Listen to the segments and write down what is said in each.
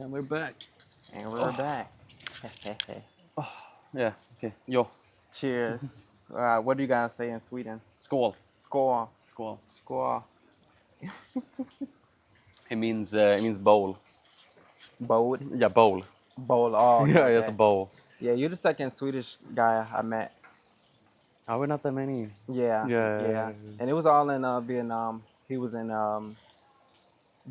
And we're back. And we're back. Yeah, okay. Jo, Cheers. What do you guys say in Sweden? skål. Skål. Skål. Skål. It means bowl. Bold. Yeah, bowl. Bowl. Oh, okay, Yeah, it's a okay. bowl. Yeah, you're the second Swedish guy I met. Oh, we're not that many. Yeah, Yeah. yeah. And it was all in Vietnam. He was in Da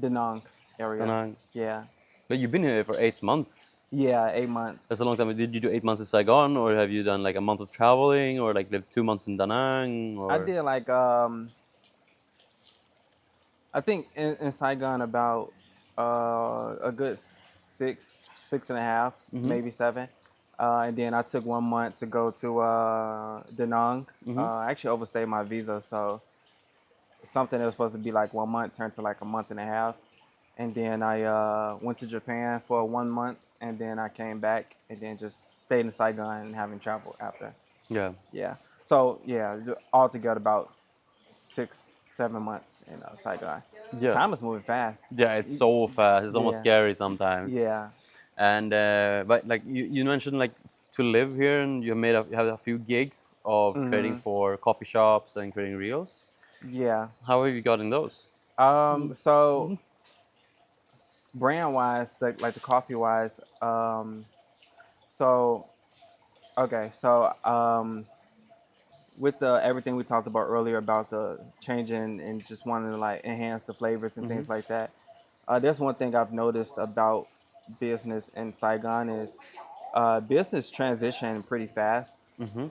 Nang area. Yeah. But you've been here for 8 months. Yeah, 8 months. That's a long time. Did you do 8 months in Saigon, or have you done like a month of traveling, or like lived 2 months in Da Nang? Or I did like I think in Saigon about a good six and a half, maybe 7. And then I took 1 month to go to Da Nang. I actually overstayed my visa, so something that was supposed to be like 1 month turned to like a month and a half. And then I went to Japan for 1 month, and then I came back, and then just stayed in Saigon and haven't traveled after. yeah. Yeah. So yeah, altogether about 6, 7 months in Saigon. Yeah. Time is moving fast. Yeah, it's so fast. It's almost Yeah. scary sometimes. Yeah. And but like you mentioned, like to live here, and you have a few gigs of creating for coffee shops and creating reels. Yeah. How have you gotten those? So brand wise, like the coffee wise, so okay, so with the everything we talked about earlier about the changing and just wanting to like enhance the flavors and things like that. There's one thing I've noticed about business in Saigon is business transition pretty fast.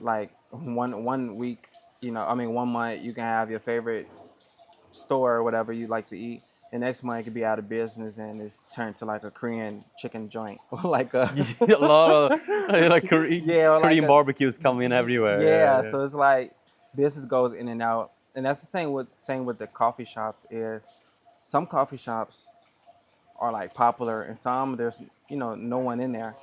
Like one week, I mean 1 month you can have your favorite store or whatever you like to eat. The next month it could be out of business and it's turned to like a Korean chicken joint or like a A lot of like yeah, or like Korean barbecues come in everywhere. yeah. So it's like business goes in and out, and that's the same with the coffee shops. Is some coffee shops are like popular, and some there's no one in there.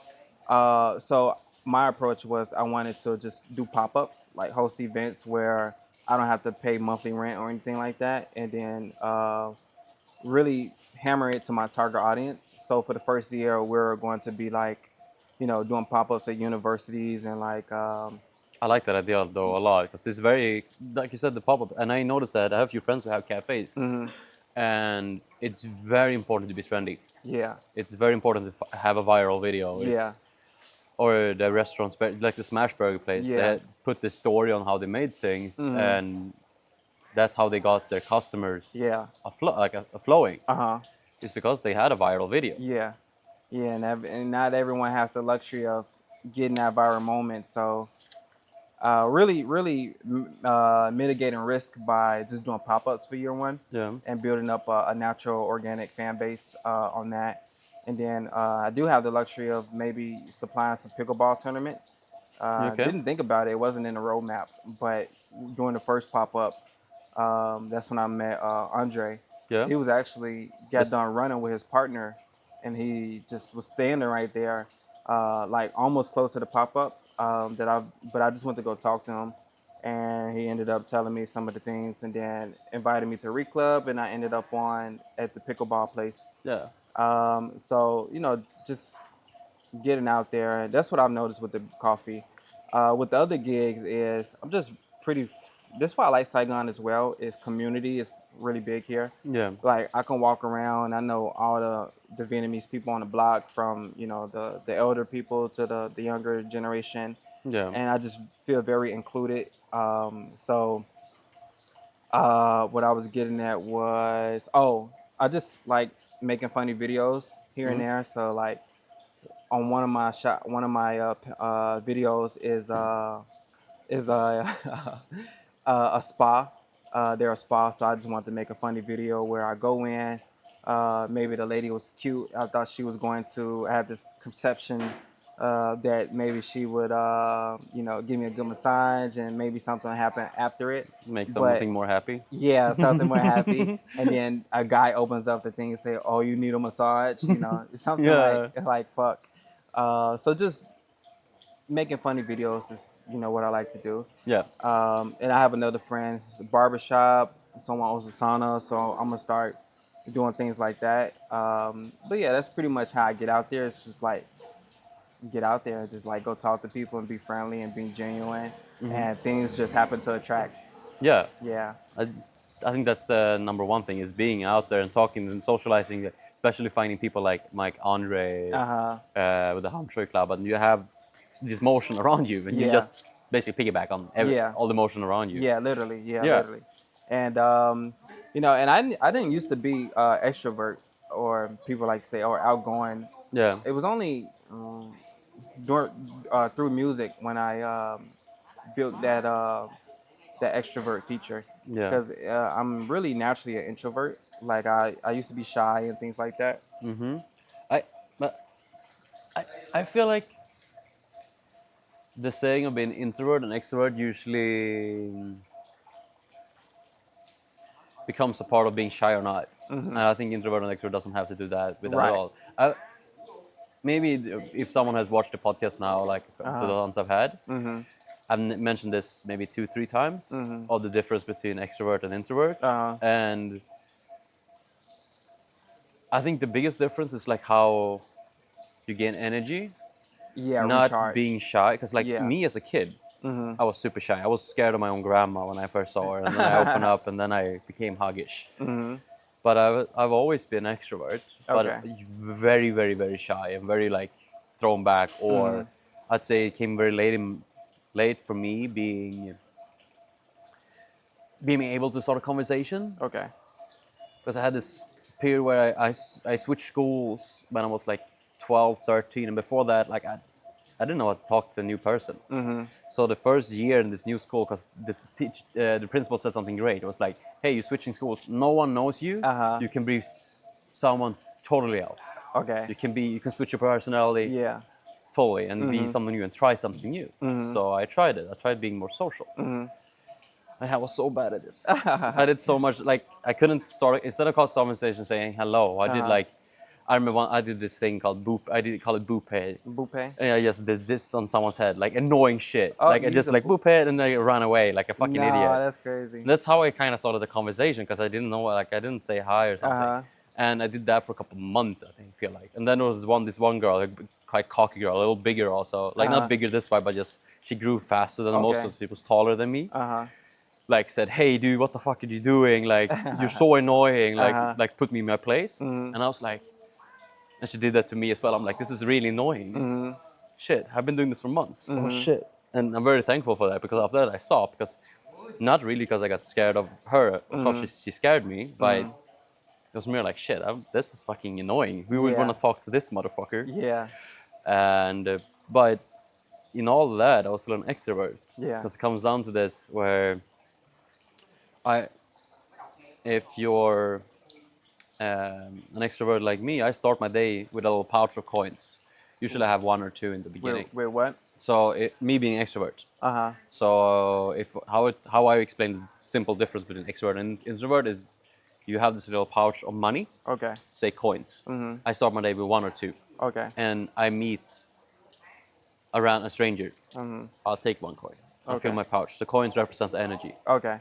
So my approach was I wanted to just do pop-ups, like host events where I don't have to pay monthly rent or anything like that, and then really hammer it to my target audience. So for the first year, we're going to be like, doing pop-ups at universities and like I like that idea though a lot because it's very, like you said, the pop up. And I noticed that I have a few friends who have cafes, and it's very important to be trendy. yeah, It's very important to have a viral video. yeah, Or the restaurants, like the Smash Burger place, Yeah. they put the story on how they made things, and that's how they got their customers yeah, flowing. uh-huh, It's because they had a viral video. yeah, yeah, and not everyone has the luxury of getting that viral moment. So really mitigating risk by just doing pop-ups for year one Yeah. and building up a natural organic fan base on that. And then I do have the luxury of maybe supplying some pickleball tournaments. Okay. Didn't think about it. It wasn't in the roadmap. But during the first pop-up, that's when I met Andre. Yeah. He was actually got done running with his partner, and he just was standing right there, like almost close to the pop-up. But I just went to go talk to him, and he ended up telling me some of the things, and then invited me to Re Club, and I ended up at the pickleball place. Yeah. So just getting out there. That's what I've noticed with the coffee. With the other gigs is I'm just pretty. That's why I like Saigon as well. Is community is really big here. Yeah. Like I can walk around. I know all the Vietnamese people on the block, from the elder people to the younger generation, Yeah. and I just feel very included. So what I was getting at was, I just like making funny videos here and there. So like on one of my videos is a spa. They're a spa, so I just wanted to make a funny video where I go in. Maybe the lady was cute. I thought she was going to have this conception that maybe she would, give me a good massage, and maybe something would happen after it. Make But something more happy. yeah, something more happy. And then a guy opens up the thing and say, "Oh, you need a massage?" It's something Yeah. like fuck. So just making funny videos is what I like to do. Yeah. And I have another friend, the barbershop. Someone owns a sauna, so I'm gonna start doing things like that. But yeah, that's pretty much how I get out there. It's just like get out there and just like go talk to people and be friendly and be genuine, and things just happen to attract. Yeah. Yeah. I, I think that's the number one thing is being out there and talking and socializing, especially finding people like Mike Andre with the Hamshoe Club, and you have this motion around you, and you Yeah. just basically piggyback on Yeah. all the motion around you. Yeah, literally. Yeah, Yeah. literally. And and I didn't used to be extrovert, or people like to say, or outgoing. Yeah. It was only through music when I built that extrovert feature, Yeah. because I'm really naturally an introvert. Like I used to be shy and things like that. Mm-hmm. I but I I feel like the saying of being introvert and extrovert usually becomes a part of being shy or not. And I think introvert and extrovert doesn't have to do that with that at Right. all. Maybe if someone has watched the podcast now, like the ones I've had, I've mentioned this maybe 2-3 times of the difference between extrovert and introvert. And I think the biggest difference is like how you gain energy, Yeah, not recharge. being shy. Because like Yeah. me as a kid, I was super shy. I was scared of my own grandma when I first saw her, and then I opened up, and then I became huggish. But I've always been extrovert, but Okay. very, very, very shy and very like thrown back, or I'd say it came very late for me being able to start a conversation, Okay. because I had this period where I switched schools when I was like 12, 13, and before that, like I didn't know how to talk to a new person. So the first year in this new school, because the principal said something great. It was like, hey, you're switching schools. No one knows you. You can be someone totally else. Okay. You can switch your personality Yeah. totally and be someone new and try something new. So I tried it. I tried being more social. I was so bad at it. I did so much, like I couldn't start, instead of call conversation saying hello, I did like, I remember I did this thing called boop, I did call it boop head. Boupe. And I just did this on someone's head, like annoying shit. Oh, Like I you just used like to boop head and then I ran away like a fucking No, idiot. that's crazy. That's how I kind of started the conversation, because I didn't know, like I didn't say hi or something. And I did that for a couple of months, I think, feel like. And then there was this one girl, like quite cocky girl, a little bigger also, like not bigger this way, but just she grew faster than most, Okay. so she was taller than me. Like said, hey dude, what the fuck are you doing? Like you're so annoying. Like put me in my place. And I was like, and she did that to me as well. I'm like, this is really annoying. Shit, I've been doing this for months. Oh shit. And I'm very thankful for that, because after that I stopped, because not really because I got scared of her. Of course she scared me, but it was more like, shit, this is fucking annoying. We would Yeah. want to talk to this motherfucker. Yeah. And but in all of that, I was still an extrovert. Yeah. Because it comes down to this where if you're an extrovert like me, I start my day with a little pouch of coins. Usually I have one or two in the beginning. Wait, what? So me being extrovert. So how I explain the simple difference between extrovert and introvert is, you have this little pouch of money, Okay. say coins. I start my day with one or two, Okay. and I meet around a stranger. I'll take one coin. I'll fill Okay. my pouch. The coins represent the energy. Okay.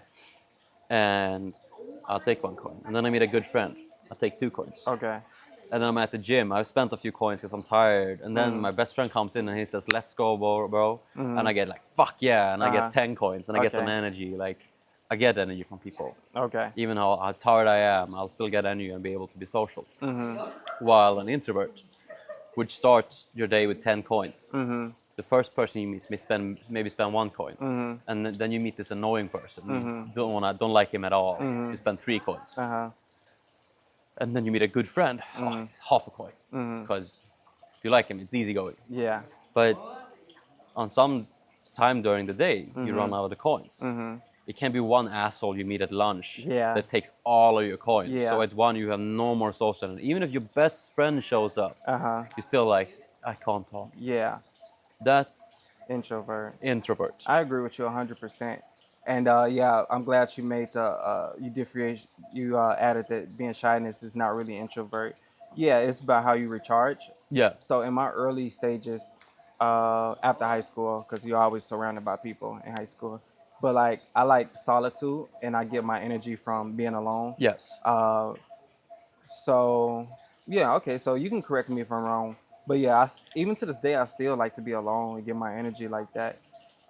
And I'll take one coin. And then I meet a good friend. I'll take 2 coins. Okay. And then I'm at the gym. I've spent a few coins because I'm tired. And then my best friend comes in and he says, let's go, bro. And I get like, fuck yeah. And I get 10 coins and I get some Okay. energy. Like, I get energy from people. Okay. Even how tired I am, I'll still get energy and be able to be social. While an introvert would start your day with 10 coins. The first person you meet maybe spend 1 coin, and then you meet this annoying person. You don't like him at all. You spend 3 coins, and then you meet a good friend. It's half a coin, because if you like him, it's easy going. Yeah. But on some time during the day, you run out of the coins. It can be one asshole you meet at lunch that takes all of your coins. Yeah. So at one, you have no more social. And even if your best friend shows up, you're still like, I can't talk. Yeah. That's Introvert. introvert. I agree with you 100%. And yeah, I'm glad you made you added that being shyness is not really introvert. Yeah, it's about how you recharge. Yeah. So in my early stages, after high school, because you're always surrounded by people in high school, but like I like solitude, and I get my energy from being alone. Yes. So yeah, okay. So you can correct me if I'm wrong, but yeah, even to this day, I still like to be alone and get my energy like that.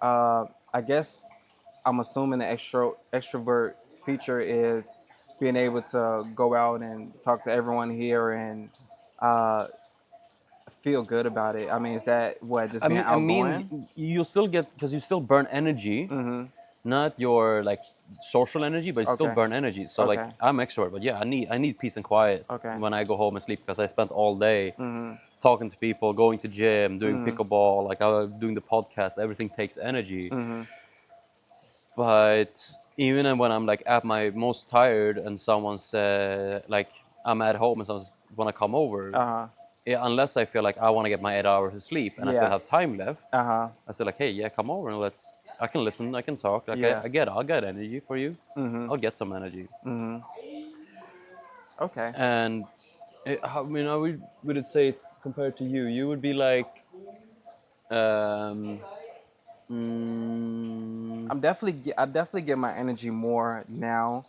I guess I'm assuming the extrovert feature is being able to go out and talk to everyone here and uh, feel good about it. I mean, is that what just being I outgoing? mean, you still get because you still burn energy, Mm-hmm. not your like social energy, but you still Okay. burn energy. So like Okay. I'm extrovert, but yeah, I need peace and quiet Okay. when I go home and sleep because I spent all day Mm-hmm. talking to people, going to gym, doing Mm-hmm. pickleball, like doing the podcast. Everything takes energy. Mm-hmm. But even when I'm like at my most tired and someone said like I'm at home and someone's wanna come over, Uh-huh. unless I feel like I want to get my 8 hours of sleep and I still Yeah. have time left, Uh-huh. I say like, hey, yeah, come over and let's. I can listen, I can talk. Like Yeah. I'll get energy for you. Mm-hmm. I'll get some energy. Mm-hmm. Okay. And I mean, would it say it's compared to you? You would be like, um, mm, I definitely get my energy more now,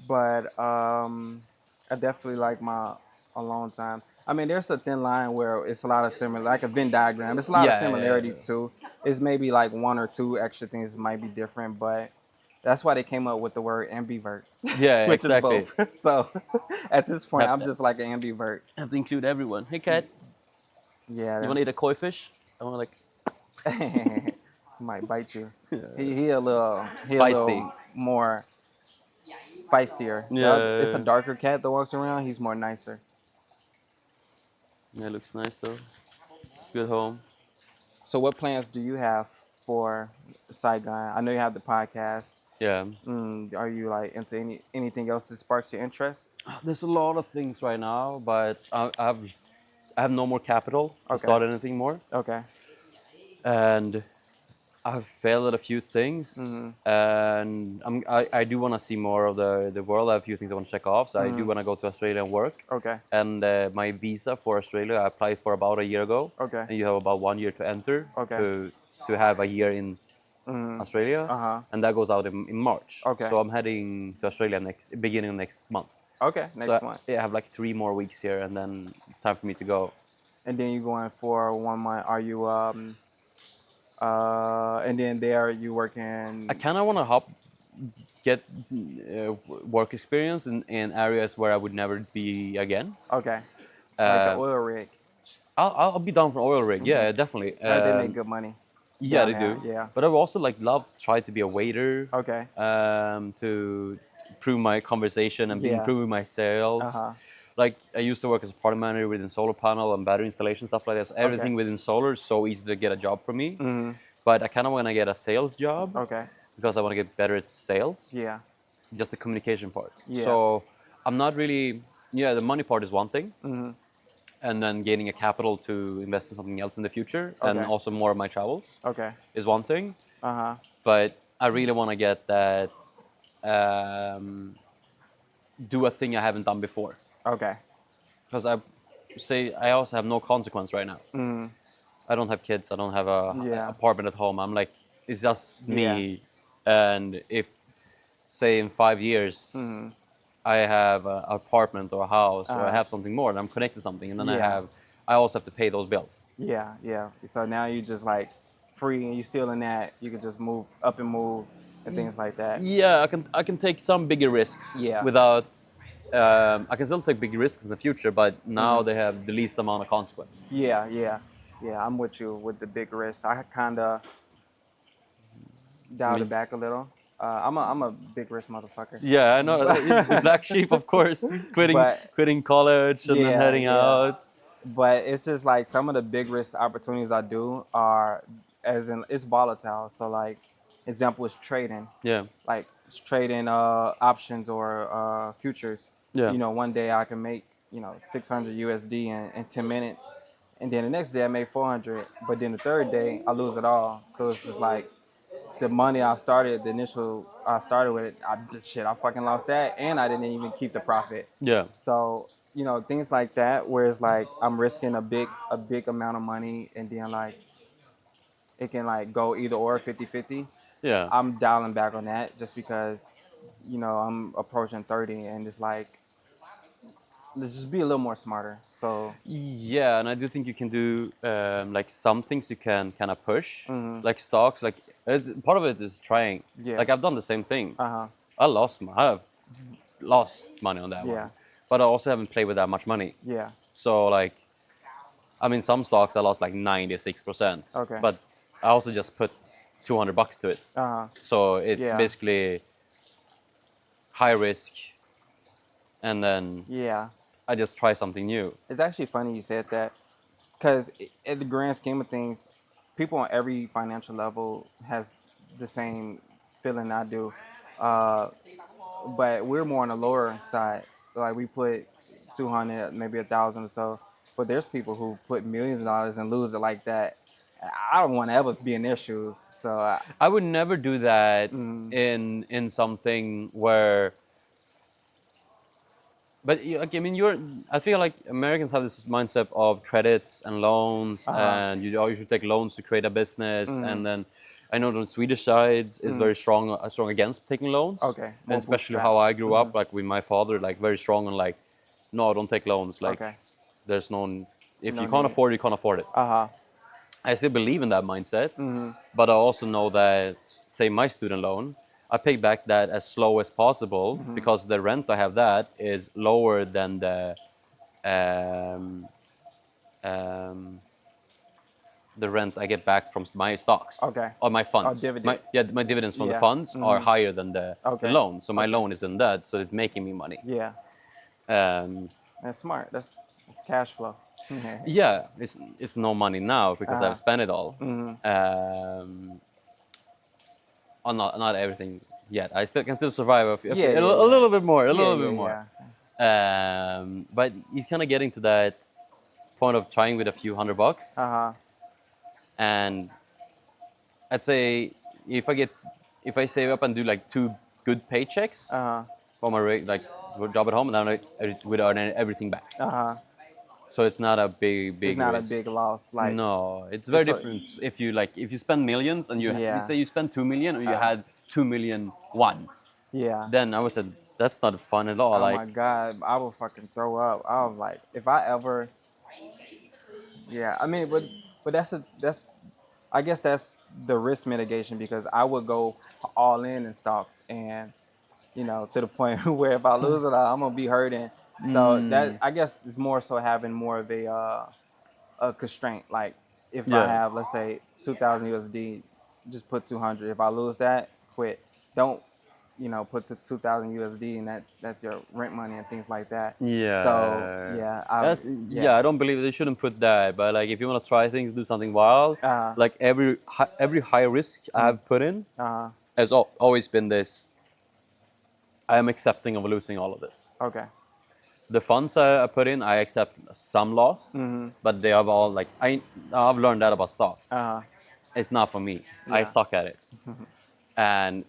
but I definitely like my alone time. I mean, there's a thin line where it's a lot of similar, like a Venn diagram. It's a lot of similarities yeah, too. It's maybe like one or two extra things that might be different, but that's why they came up with the word ambivert, yeah, which is exactly. both. So at this point, I'm Have to just like an ambivert. have to include everyone. Hey, cat, you Yeah, want to eat a koi fish? I want like he might bite you. He a feisty. little more feistier. It's a Yeah, darker cat that walks around. He's more nicer. yeah, looks nice though. Good home. So, what plans do you have for Saigon? I know you have the podcast. Yeah. Are you like into anything else that sparks your interest? There's a lot of things right now, but I have no more capital to Okay. start anything more, Okay. and I've failed at a few things, Mm-hmm. and I do want to see more of the world. I have a few things I want to check off, so I do Mm-hmm. want to go to Australia and work. Okay. And my visa for Australia, I applied for about a year ago, Okay. and you have about 1 year to enter Okay. to have a year in Mm-hmm. Australia, Uh-huh. and that goes out in March. Okay. So I'm heading to Australia beginning of next month. Okay. So Next month. yeah, I have like 3 more weeks here, and then it's time for me to go. And then you going for 1 month. Are you and then there you I working. kind of want to get work experience in areas where I would never be again. Okay. Like the Uh, oil rig. I'll be down for oil rig. Yeah, definitely. Heard they make good money Yeah, down they there. do. Yeah. But I would also like love to try to be a waiter. Okay. To improve my conversation and Yeah. improving my sales. Uh-huh. Like I used to work as a product manager within solar panel and battery installation stuff like that. So everything Okay. within solar is so easy to get a job for me. Mm-hmm. But I kind of want to get a sales job Okay. because I want to get better at sales, Yeah. just the communication part. Yeah. So I'm not really, yeah, the money part is one thing, Mm-hmm. and then gaining a capital to invest in something else in the future, and Okay. also more of my travels Okay. is one thing. Uh-huh. But I really want to get that, do a thing I haven't done before. Okay. Because I also have no consequence right now. Mm. I don't have kids. I don't have a Yeah. apartment at home. I'm like, it's just Yeah. me. And if, say, in 5 years, Mm-hmm. I have an apartment or a house, or I Uh-huh. have something more, and I'm connected to something, and then Yeah. I also have to pay those bills. Yeah. Yeah. So now you just like free and you still in that. You can just move up and move and things like that. Yeah, I can take some bigger risks Yeah. without. I can still take big risks in the future, but now they have the least amount of consequence. Yeah. Yeah. Yeah. I'm with you with the big risk. I kind of dialed it back a little. I'm a big risk motherfucker. Yeah, I know. The black sheep, of course, But- quitting college and then Yeah, heading yeah. out. But it's just like some of the big risk opportunities I do are, as in, it's volatile. So like, example is trading. Yeah, Like trading options or futures. Yeah. You know, one day I can make 600 USD in 10 minutes, and then the next day I make 400. But then the third day I lose it all. So it's just like the money I started with, I fucking lost that, and I didn't even keep the profit. yeah, So things like that, where it's like I'm risking a big amount of money, and then like it can like go either or 50-50. yeah. I'm dialing back on that just because I'm approaching 30, and it's like let's just be a little more smarter. So Yeah, and I do think you can do like some things you can kind of push, Mhm. like stocks. Like part of it is trying. Yeah. Like I've done the same thing. uh-huh. I have lost money on that Yeah. one, but I also haven't played with that much money. Yeah. So like, I mean, some stocks I lost like 96%, Okay. but I also just put $200 to it. Uh-huh. So it's Yeah. basically high risk, and then Yeah. I just try something new. It's actually funny you said that because in the grand scheme of things, people on every financial level has the same feeling I do. Uh, but we're more on the lower side. Like we put 200, maybe 1,000 or so. But there's people who put millions of dollars and lose it like that. I don't want to ever be in their shoes. So I would never do that mm, in something where. But like, I mean, I feel like Americans have this mindset of credits and loans, uh-huh. and you should take loans to create a business. Mm, And then I know the Swedish side is mm. very strong against taking loans, Okay, and more especially bootstrap. how I grew Mhm. up, like with my father, like very strong on like, no, don't take loans. Like, Okay, there's no, if no you can't need. afford it, you can't afford it. Uh-huh. I still believe in that mindset, Mm-hmm. but I also know that, say, my student loan, I pay back that as slow as possible Mm-hmm. because the rent I have that is lower than um, um, the rent I get back from my stocks Okay. or my Oh, funds. dividends. My dividends from the Yeah. funds are Mm-hmm. higher than the Okay. loan. So my Okay. loan is in that, so it's making me money. Yeah. Um, That's smart. That's cash flow. yeah, it's no money now because Uh-huh. I've spent it all. Mm-hmm. Oh, not everything yet. I still can still survive Yeah, yeah, a yeah. little bit more, a Yeah, little yeah, bit more. yeah. But he's kind of getting to that point of trying with a few $100, Uh-huh. and I'd say if I get if I save up and do like 2 good paychecks Uh-huh. for my like job at home, and then I would earn everything back. Uh-huh. So it's not a It's big not a risk. big loss. Like No, it's very so different if you spend millions and you yeah. say you spend 2 million and you Uh, had 2 million one. yeah. Then I was said that's not fun at all. Oh Like my God. I would fucking throw up. I was like, if I ever yeah, I mean, but that's I guess that's the risk mitigation because I would go all in stocks and to the point where if I lose it, I'm gonna be hurting. So that mm, I guess it's more so having more of a constraint. Like if I yeah, have, let's say, 2,000 USD, just put 200. If I lose that, quit. Don't put the 2,000 USD and that's your rent money and things like that. So yeah. yeah, Yeah, I don't believe they shouldn't put that. But like if you want to try things, do something wild. uh Like every high risk I have put in uh has always been this. I am accepting of losing all of this. okay. The funds I put in, I accept some loss, Mm-hmm. but they have all like I've learned that about stocks. Uh It's not for me. I yeah. suck at it, and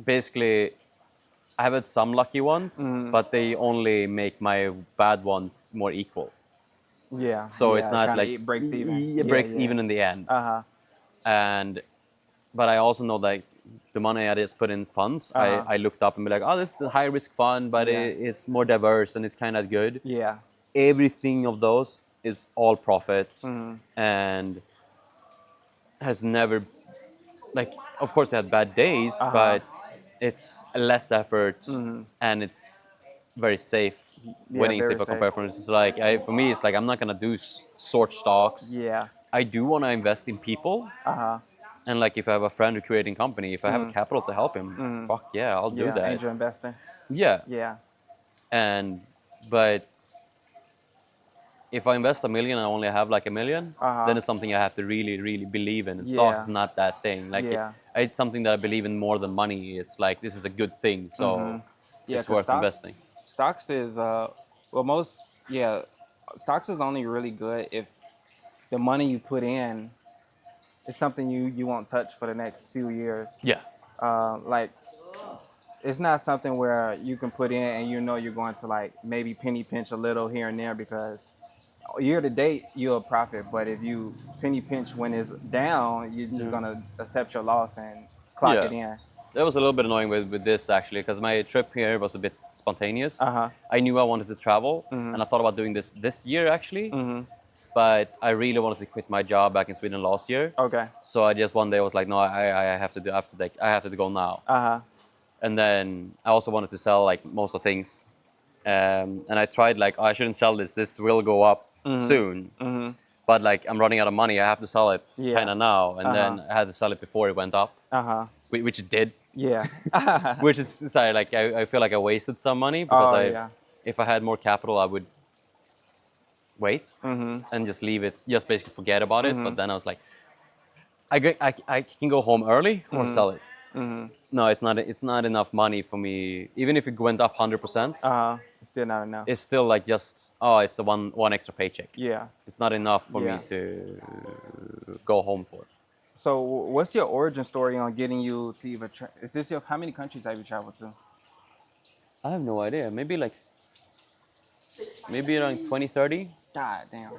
basically I have had some lucky ones, Mm-hmm. but they only make my bad ones more equal. Yeah, So it's yeah. not Kind of like it breaks even. it Yeah, breaks yeah. even in the end. Uh-huh. And but I also know that the money I just put in funds, Uh-huh. I looked up and be like, oh, this is a high risk fund, but Yeah. it's more diverse and it's kind of good. Yeah. Everything of those is all profits Mm-hmm. and has never like of course they had bad days, Uh-huh. but it's less effort Mm-hmm. and it's very safe. Yeah, Winning is very safer safe. compared from it's like for me it's like I'm not gonna do short stocks. Yeah. I do want to invest in people, Uh-huh. and like if I have a friend who creating company, if I have a Mm-hmm. capital to help him, Mm-hmm. fuck yeah, I'll do Yeah, that. angel investing. Yeah, Yeah. and but if I invest 1 million and I only have like 1 million, Uh-huh. then it's something I have to really believe in. And stocks Yeah. is not that thing. Like Yeah. it's something that I believe in more than money. It's like this is a good thing, Mm-hmm. so Yeah, it's because worth investing. stocks is stocks is only really good if the money you put in is something you won't touch for the next few years. Yeah, Like it's not something where you can put in and you're going to like maybe penny pinch a little here and there because year to date you'll profit, but if you penny pinch when it's down, you're just yeah, gonna accept your loss and clock yeah. it in. that was a little bit annoying with this actually, because my trip here was a bit spontaneous. I knew I wanted to travel, and I thought about doing this year actually. But I really wanted to quit my job back in Sweden last year. Okay. So I just one day was like, no, I have to do, I have to go now. And then I also wanted to sell like most of the things, and I tried like, oh, I shouldn't sell this. This will go up soon. But like I'm running out of money. I have to sell it kind of now, and then I had to sell it before it went up, which it did. Yeah. Which is sorry, like I feel like I wasted some money because if I had more capital, I would wait and just leave it, just basically forget about it. But then I was like, I can go home early or sell it. No, it's not enough money for me. Even if it went up 100%, It's still not enough. it's still like just it's a one extra paycheck. Yeah. It's not enough for me to go home for. So what's your origin story on getting you to even is this your, how many countries have you traveled to? I have no idea. Maybe around 20, 30. God damn.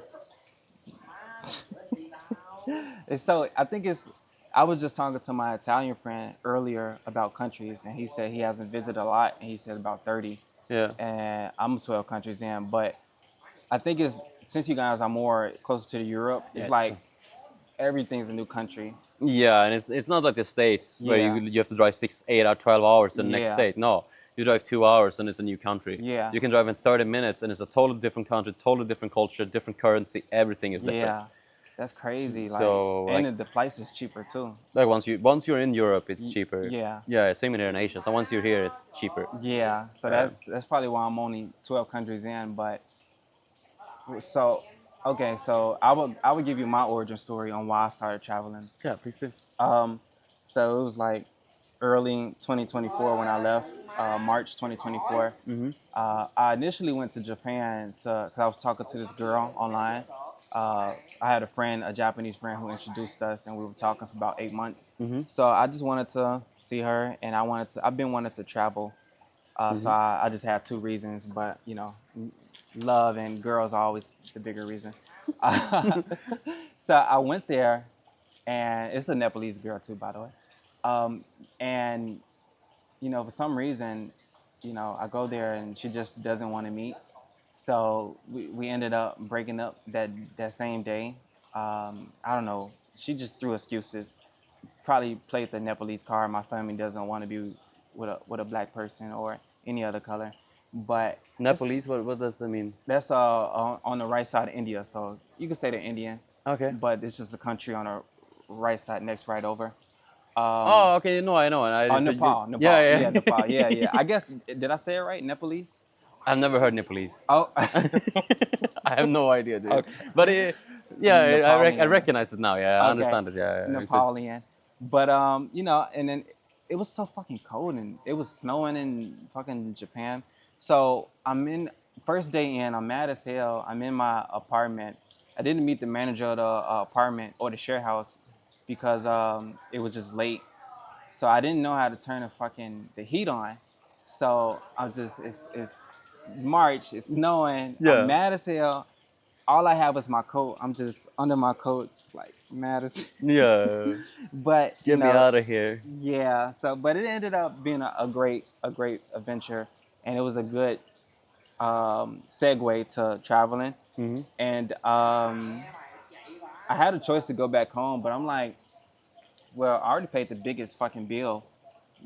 It's so, I think it's, I was just talking to my Italian friend earlier about countries, and he said he hasn't visited a lot, and he said about 30. Yeah. And I'm 12 countries in, but I think it's, since you guys are more closer to Europe, it's like everything's a new country. Yeah, and it's not like the States where you have to drive 6, 8, or 12 hours to the next state. No, you drive 2 hours and it's a new country. Yeah. You can drive in 30 minutes and it's a totally different country, totally different culture, different currency. Everything is different. Yeah, that's crazy. So, like, and the flights is cheaper too. Like once you're in Europe, it's cheaper. Yeah. Yeah, same here in Asia. So once you're here, it's cheaper. Yeah. So that's probably why I'm only 12 countries in. But so okay, so I would give you my origin story on why I started traveling. Yeah, please do. So it was like early 2024 when I left, March 2024. I initially went to Japan because I was talking to this girl online. I had a friend, a Japanese friend, who introduced us, and we were talking for about 8 months. So I just wanted to see her, and I've been wanting to travel. So I just had 2 reasons, but you know, love and girls are always the bigger reason. So I went there, and it's a Nepalese girl too, by the way. And you know, for some reason, you know, I go there and she just doesn't want to meet. So we ended up breaking up that same day. I don't know. She just threw excuses. Probably played the Nepalese card. My family doesn't want to be with a black person or any other color. But Nepalese, what does that mean? that's on the right side of India. So you could say they're Indian. Okay. But it's just a country on the right side, next right over. Oh, okay. No, I know. Nepal. Yeah. Nepal. Yeah. I guess, did I say it right? Nepalese? I've never heard Nepalese. Oh. I have no idea, dude. Okay. But I recognize it now. Yeah, I understand it. Yeah. Nepalian. But you know, and then it was so fucking cold, and it was snowing in fucking Japan. So first day in, I'm mad as hell. I'm in my apartment. I didn't meet the manager of the apartment or the share house because it was just late. So I didn't know how to turn the heat on. So I'm just, it's March, it's snowing, Yeah. I'm mad as hell. All I have is my coat. I'm just under my coat, just like mad as Yeah. But Get me out of here. Yeah. So, but it ended up being a great adventure, and it was a good segue to traveling. And I had a choice to go back home, but I'm like, well, I already paid the biggest fucking bill,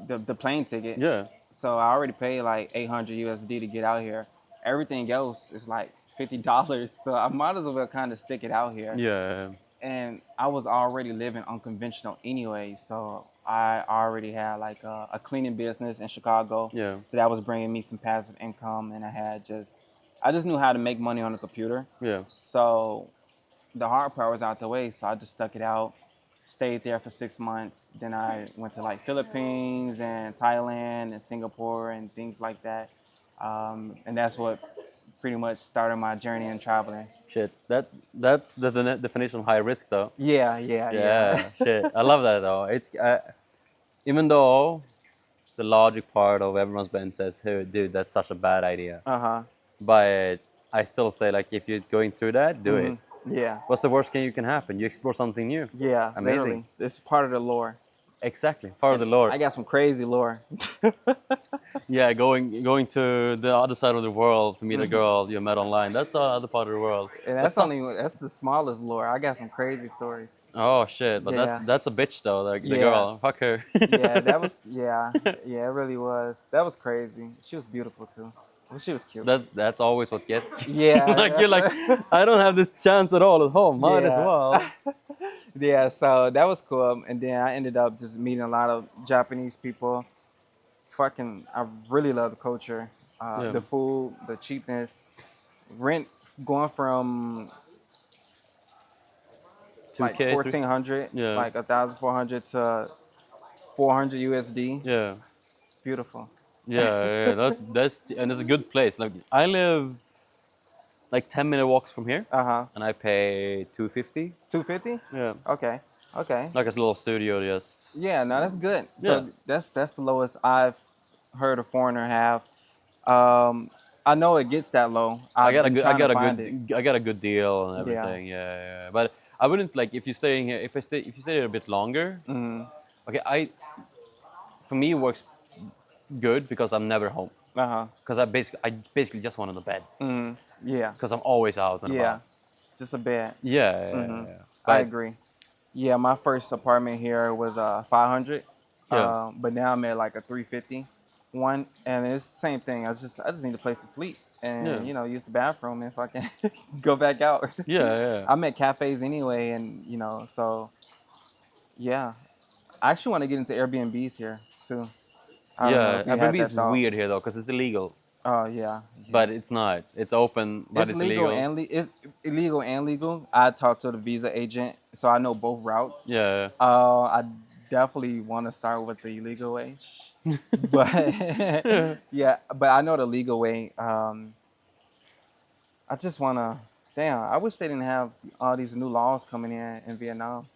the plane ticket. Yeah. So I already paid like 800 USD to get out here. Everything else is like $50. So I might as well kind of stick it out here. Yeah. And I was already living unconventional anyway. So I already had like a cleaning business in Chicago. Yeah. So that was bringing me some passive income. And I just knew how to make money on the computer. Yeah. So the hard part was out the way. So I just stuck it out. Stayed there for 6 months. Then I went to like Philippines and Thailand and Singapore and things like that. And that's what pretty much started my journey in traveling. Shit. That's the definition of high risk, though. Yeah. Shit. I love that, though. It's even though the logic part of everyone's brain says, "Hey, dude, that's such a bad idea." But I still say, like, if you're going through that, do it. Yeah. What's the worst thing you can happen? You explore something new. Yeah. Amazing. Literally. It's part of the lore. Exactly, part of the lore. I got some crazy lore. Yeah, going to the other side of the world to meet a Mhm. girl you met online. That's other part of the world. And That sounds. that's the smallest lore. I got some crazy stories. Oh shit! But Yeah. that's a bitch though. The Yeah. girl. Fuck her. Yeah, that was yeah, it really was. That was crazy. She was beautiful too. Well, she was cute. That's always what get. Yeah, Like you're like, that's I don't have this chance at all at home. Might as yeah. well. Yeah, so that was cool. And then I ended up just meeting a lot of Japanese people. I really love the culture, Yeah. the food, the cheapness, rent going from like 2K. 1,400, Yeah. like 1,400 to 400 USD. Yeah. It's beautiful. Yeah. That's and it's a good place. Like I live like 10-minute walks from here, Uh-huh. and I pay 250. 250? Yeah. Okay. Okay. Like a little studio just. Yeah, no, that's good. Yeah. So that's the lowest I've heard a foreigner have. I know it gets that low. I got a been good, trying to find it. I got a good deal and Yeah. everything. Yeah. But I wouldn't like if you're staying here. If you stay here a bit longer. Mm. Okay, for me it works good because I'm never home. Uh-huh. Because I basically just want on the bed. Mm. Yeah. Because I'm always out and Yeah. about. Just a bit. Yeah. Mhm. Yeah. I But agree. Yeah, my first apartment here was 500. Yeah. But now I'm at like a 350 one, and it's the same thing. I just need a place to sleep and Yeah. use the bathroom if I can go back out. Yeah. I'm at cafes anyway, and so yeah. I actually want to get into Airbnbs here too. I don't know Yeah. if you had Airbnb that is thought. weird here though because it's illegal, Oh yeah. but it's not. It's open, but it's legal illegal. and it's illegal and legal. I talked to the visa agent, so I know both routes. Yeah. I definitely want to start with the illegal way, but yeah, but I know the legal way. I just want to. Damn, I wish they didn't have all these new laws coming in Vietnam.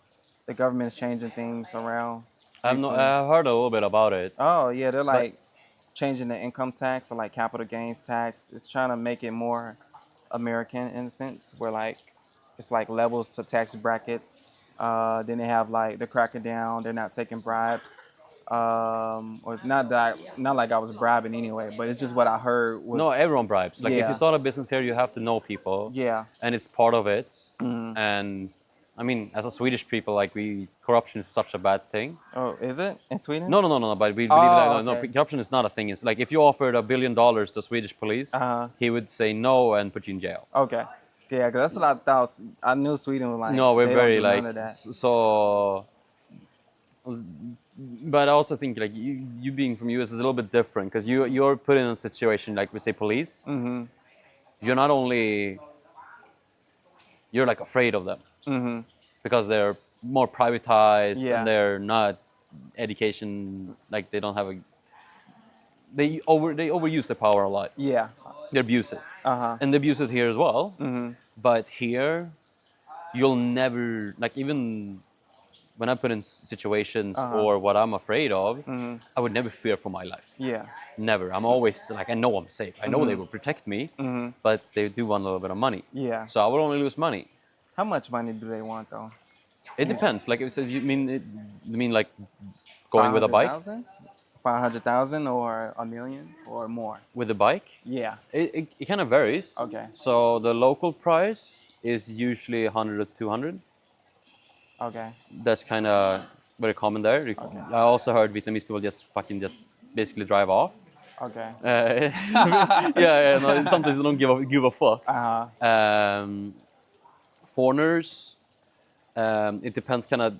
The government's changing things around. recently. I've heard a little bit about it. Oh yeah, they're But- like changing the income tax or like capital gains tax. It's trying to make it more American in a sense, where like it's like levels to tax brackets. Then they have like they're cracking down. They're not taking bribes, or not like I was bribing anyway. But it's just what I heard was No, everyone bribes. Like if Yeah. you start a business here, you have to know people. yeah. And it's part of it. Mhm. And I mean, as a Swedish people, like corruption is such a bad thing. Oh, is it in Sweden? No. But we believe that no, okay. corruption is not a thing. It's like if you offered $1 billion to Swedish police, Uh-huh. he would say no and put you in jail. Okay. Yeah, because that's what I thought. I knew Sweden was like. No, we're they don't very do none like of that. so. But I also think like you being from US is a little bit different because you're put in a situation like we say police. Mm-hmm. You're not only you're like afraid of them Mm-hmm. because they're more privatized Yeah. and they're not education like they don't have a they overuse their power a lot. Yeah. They abuse it. Uh-huh. And they abuse it here as well. Mm-hmm. But here, you'll never like even when I put in situations Uh-huh. or what I'm afraid of, Mm-hmm. I would never fear for my life. Yeah. Never. I'm always like I know I'm safe. I know they will protect me, Mm-hmm. but they do want a little bit of money. Yeah. So I will only lose money. How much money do they want though? It depends. Like if you mean like going with a bike? 500,000 or a million or more? With a bike, Yeah. it kind of varies. Okay. So the local price is usually 100 or 200. Okay. That's kind of very common there. I also heard Vietnamese people just basically drive off. Okay. Yeah. No, sometimes they don't give a fuck. Uh-huh. Foreigners, it depends kind of.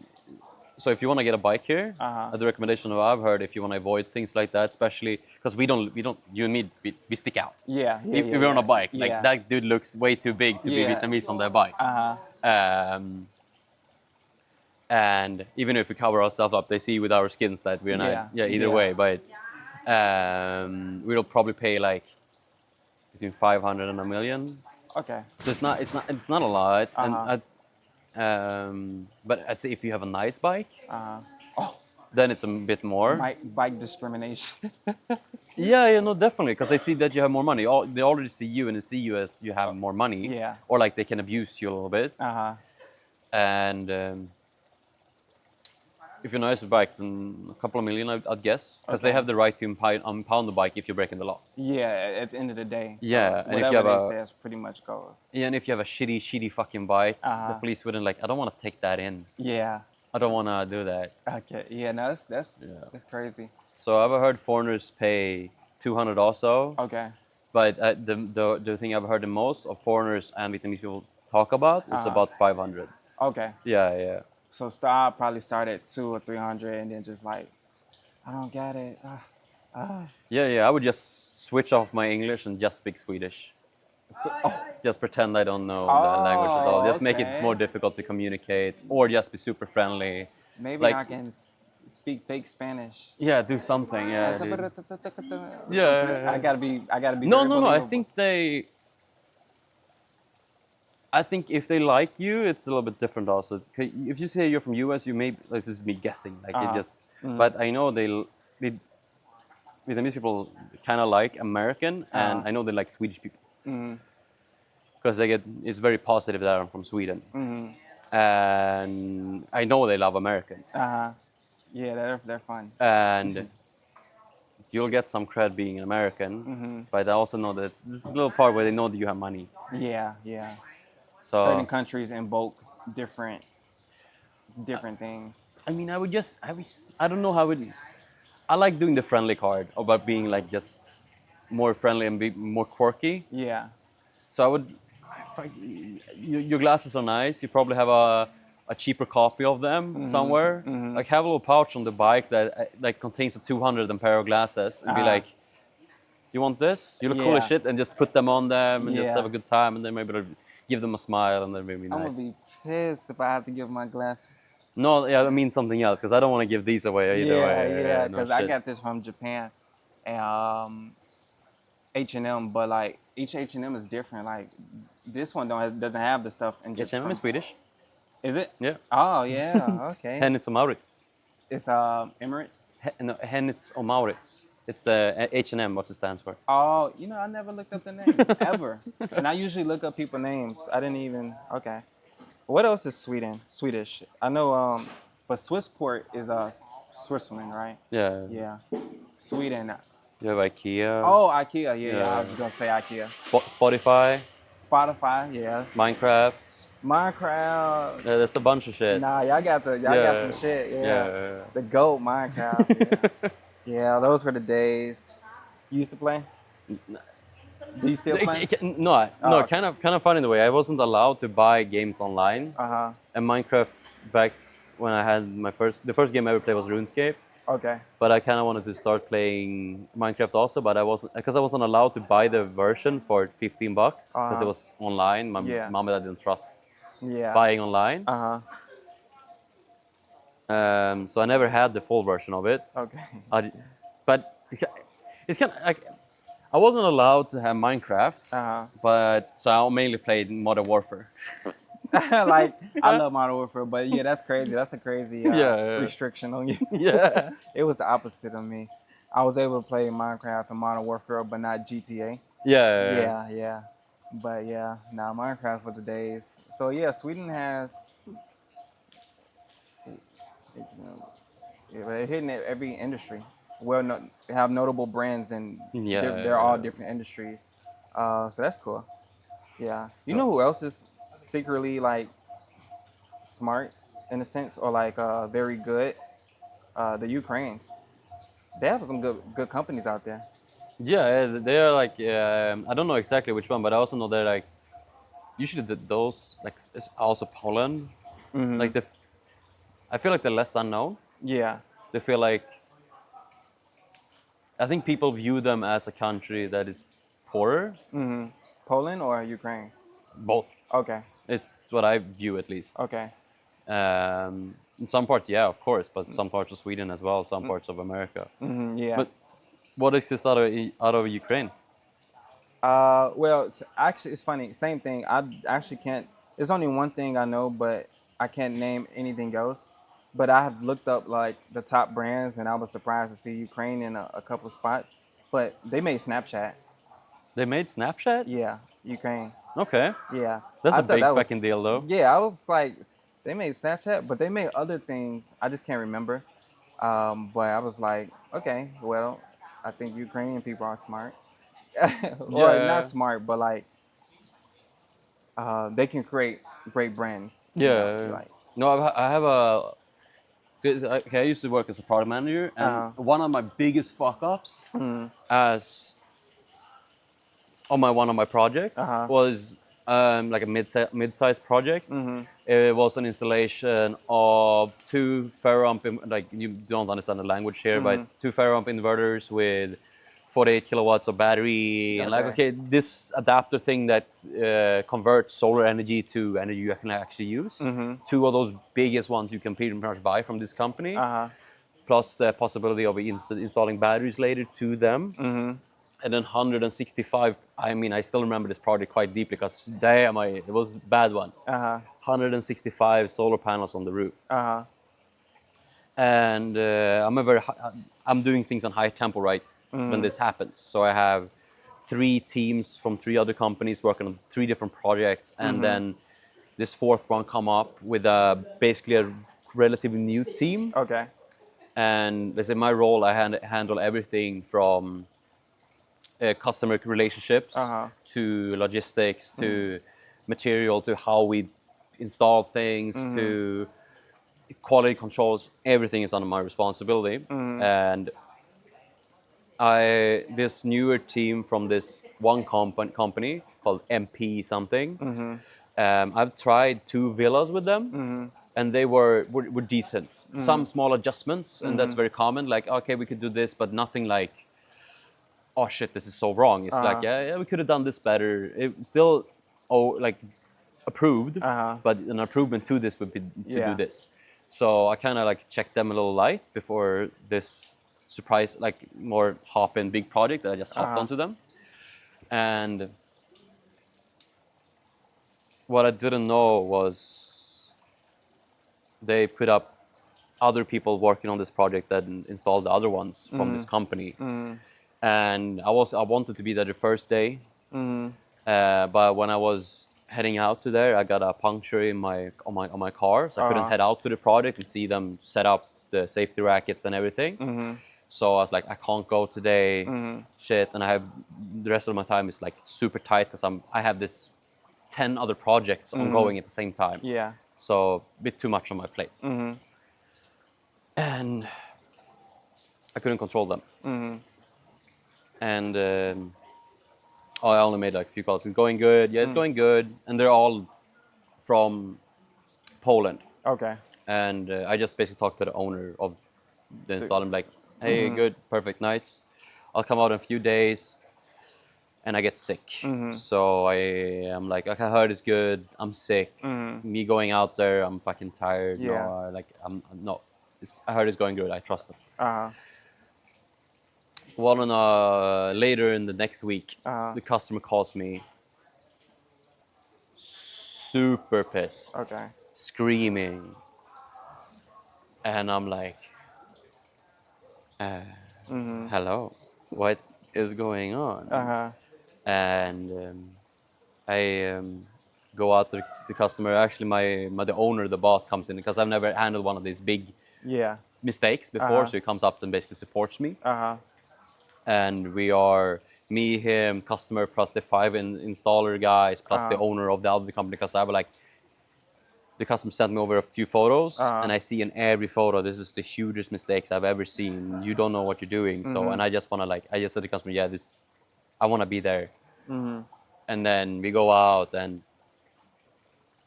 So if you want to get a bike here, Uh-huh. the recommendation that I've heard, if you want to avoid things like that, especially because we don't, you and me, we stick out. Yeah. If we're on a bike, like Yeah. that dude looks way too big to be Yeah. Vietnamese on their bike. Uh-huh. And even if we cover ourselves up, they see with our skins that we're not. Yeah. Yeah, either Yeah. way, but we'll probably pay like between 500 and a million. Okay. So it's not a lot. Uh-huh. And but I'd say if you have a nice bike, Uh-huh. Oh, then it's a bit more. bike discrimination. Yeah, no, definitely, because they see that you have more money. They already see you and they see you as you have more money. Yeah. Or like they can abuse you a little bit. Uh-huh. And if you know it's a bike, then a couple of million, I'd guess, because they Okay. have the right to impound the bike if you're breaking the law. Yeah, at the end of the day. So Yeah, and if you whatever have they a say pretty much goes. yeah, and if you have a shitty fucking bike, the Uh-huh. police wouldn't like. I don't want to take that in. Yeah. I don't want to do that. Okay. Yeah, no, that's Yeah. that's crazy. So I've heard foreigners pay 200 also, Okay. but the thing I've heard the most of foreigners and Vietnamese people talk about is Uh-huh. about 500. Okay. Yeah. So probably start at 200 or 300, and then just like, I don't get it. Yeah. I would just switch off my English and just speak Swedish. So, Just pretend I don't know the language at all. Just make it okay. more difficult to communicate, or just be super friendly. Maybe Like- I can speak fake Spanish. Yeah, do something. Yeah. dude. Yeah. I gotta be. No. very I believable. think I think if they like you, it's a little bit different also. 'Kay, if you say you're from US, you may, like, this is me guessing, like it just, but I know they Vietnamese people kind of like American, and I know they like Swedish people. Because it's very positive that I'm from Sweden. And I know they love Americans. Yeah, they're fun. And you'll get some cred being an American, but I also know that this is a little part where they know that you have money. Yeah. So Certain countries invoke different things. I mean, I don't know how it. I like doing the friendly card about being like just more friendly and be more quirky. Yeah. So I would, your glasses are nice. You probably have a cheaper copy of them somewhere. Like have a little pouch on the bike that like contains a 200 pair of glasses, and be like, "Do you want this? You look cool as Yeah. shit," and just put them on them and just Yeah. have a good time, and then maybe give them a smile, and then maybe I'm nice. gonna be pissed if I have to give my glasses. No, yeah, I mean something else because I don't want to give these away either way. Yeah, no because I shit. got this from Japan, and H&M, but like each H&M is different. Like this one doesn't have the stuff in H&M from- is Swedish. Is it? Yeah. Oh yeah, okay. Hennes och Mauritz. It's Emirates. No, Hennes och Mauritz. It's the H&M, what it stands for. Oh, I never looked up the name ever, and I usually look up people names. I didn't even. Okay. What else is Swedish? I know, but Swissport is Switzerland, right? Yeah. Yeah. Sweden. You have IKEA. Oh, IKEA. Yeah. I Yeah. was gonna say IKEA. Spotify, Spotify. Yeah. Minecraft. Minecraft. Yeah, there's a bunch of shit. Nah, y'all got some shit. Yeah. The GOAT Minecraft. Yeah. Yeah, those were the days. You used to play? Do you still play? No, Oh. kind of funny in the way. I wasn't allowed to buy games online. And Minecraft back when I had the first game I ever played was RuneScape. Okay. But I kind of wanted to start playing Minecraft also, but I wasn't allowed to buy the version for $15 because it was online. My Yeah. mom and dad didn't trust Yeah. buying online. So I never had the full version of it. Okay. But it's kind of like I wasn't allowed to have Minecraft, but so I mainly played Modern Warfare. Like I love Modern Warfare, but yeah, that's crazy. That's a crazy Yeah. restriction on you. Yeah. It was the opposite of me. I was able to play Minecraft and Modern Warfare, but not GTA. Yeah. But yeah, nah, Minecraft for the days. So yeah, Sweden has. They're hitting at every industry. Well, they have notable brands, and they're all different industries. So that's cool. Yeah. You know who else is secretly like smart in a sense, or like very good? The Ukrainians. They have some good companies out there. Yeah, they are like I don't know exactly which one, but I also know they're like usually those like it's also Poland. Like I feel like they're less unknown. Yeah. They feel like I think people view them as a country that is poorer. Poland or Ukraine? Both. Okay. It's what I view at least. Okay. In some parts, yeah, of course, but some parts of Sweden as well, some parts of America. Yeah. But what exists out of Ukraine? Well, actually, it's funny. Same thing. I actually can't. There's only one thing I know, but I can't name anything else. But I have looked up like the top brands, and I was surprised to see Ukraine in a couple spots. But they made Snapchat. They made Snapchat? Yeah, Ukraine. Okay. Yeah. That's I a thought big that was- fucking deal, though. Yeah, I was like, they made Snapchat, but they made other things. I just can't remember. But I was like, okay, well, I think Ukrainian people are smart, or not Yeah, smart, but like they can create great brands. You know, yeah. like No, I have a. 'Cause I used to work as a product manager, and uh one of my biggest fuck ups huh, as on my one of my projects uh-huh, was like a mid-sized project. mm-hmm, It was an installation of two ferroamp, like you don't understand the language here, but mm-hmm. two ferroamp inverters with 48 kilowatts of battery, and like Okay. okay, this adapter thing that converts solar energy to energy you can actually use. Mm-hmm. Two of those biggest ones you can pretty much buy from this company, Uh-huh. plus the possibility of installing batteries later to them. Mm-hmm. And then 165. I mean, I still remember this project quite deeply because damn, it was a bad one. Uh-huh. 165 solar panels on the roof, Uh-huh. and I'm doing things on high tempo right when Mm-hmm. this happens. So I have 3 teams from 3 other companies working on 3 different projects, and Mm-hmm. then this fourth one come up with basically a relatively new team. Okay. And let's say my role, I handle everything from customer relationships Uh-huh. to logistics to material to how we install things Mm-hmm. to quality controls. Everything is under my responsibility. Mm-hmm. And this newer team from this one company called MP something. Mm-hmm. I've tried 2 villas with them, Mm-hmm. and they were decent. Some small adjustments, and that's Mm-hmm. very common. Like okay, we could do this, but nothing like oh shit, this is so wrong. It's like, Uh-huh. yeah, we could have done this better. It still, like, approved, Uh-huh. but an improvement to this would be to do Yeah. this. So I kind of like checked them a little light before this surprise, like more hop in big project that I just hopped Uh-huh. onto them. And what I didn't know was they put up other people working on this project that installed the other ones from this company. Mm-hmm. And I wanted to be there the first day. Mm-hmm. But when I was heading out to there, I got a puncture in on my car, so I couldn't Uh-huh. head out to the project and see them set up the safety rackets and everything. Mm-hmm. So I was like, I can't go today, Mm-hmm. shit. And I have the rest of my time is like super tight because I have this 10 other projects ongoing at the same time. Yeah. So a bit too much on my plate, Mm-hmm. and I couldn't control them. Mm-hmm. And I only made like a few calls. It's going good. Yeah, it's going good. And they're all from Poland. Okay. And I just basically talked to the owner of the installer, like, hey, good, perfect, nice. I'll come out in a few days, and I get sick. So I'm like, okay, I heard it's good. I'm sick. Me going out there, I'm fucking tired. Yeah. No, like I'm no. I heard it's going good. I trust them. Uh-huh. Well, later in the next week, the customer calls me, super pissed, Okay. screaming, and I'm like, hello, what is going on? Uh-huh. And I go out to the customer. Actually, the owner, the boss, comes in because I've never handled one of these big Yeah. mistakes before. So he comes up and basically supports me. Uh-huh. And we are me, him, customer, plus the 5 installer guys, plus the owner of the other company. Because I have like the customer sent me over a few photos, and I see in every photo this is the hugest mistakes I've ever seen. You don't know what you're doing. So, and I just want to I just said to the customer, yeah, I want to be there. And then we go out, and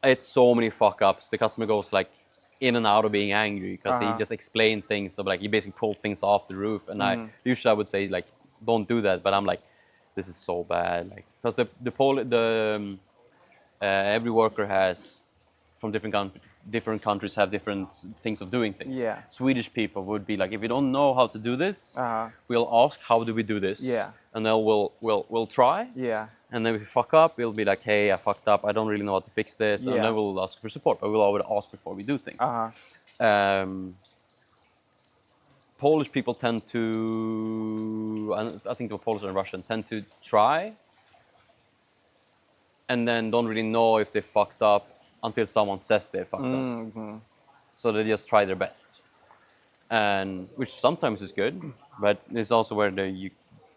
it's so many fuck ups. The customer goes like in and out of being angry because he just explained things. So like he basically pulled things off the roof, and I usually I would say like don't do that, but I'm like, this is so bad, like because every worker has from different countries have different things of doing things. Yeah. Swedish people would be like, if you don't know how to do this, we'll ask how do we do this, Yeah. and then we'll try. Yeah. And then if we fuck up, we'll be like, hey, I fucked up. I don't really know how to fix this. Yeah. And then we'll ask for support. But we'll always ask before we do things. Polish people tend to, I think the Polish and Russian tend to try and then don't really know if they fucked up until someone says they fucked up. Mm-hmm. So they just try their best, and which sometimes is good, but it's also where the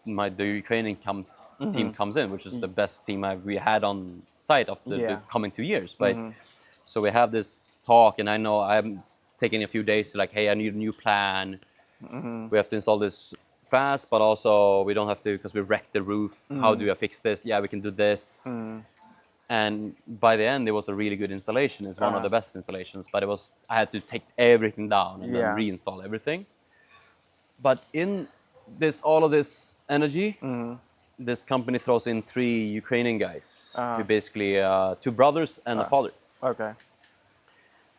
Ukrainian team comes in, which is the best team we had on site of the Yeah. coming 2 years. But so we have this talk, and I know I'm taking a few days to like, hey, I need a new plan. We have to install this fast, but also we don't have to because we wrecked the roof. How do I fix this? Yeah, we can do this. And by the end, it was a really good installation. It's one of the best installations, but I had to take everything down and then reinstall everything. But in all of this energy, this company throws in 3 Ukrainian guys, who basically 2 brothers and a father. Okay.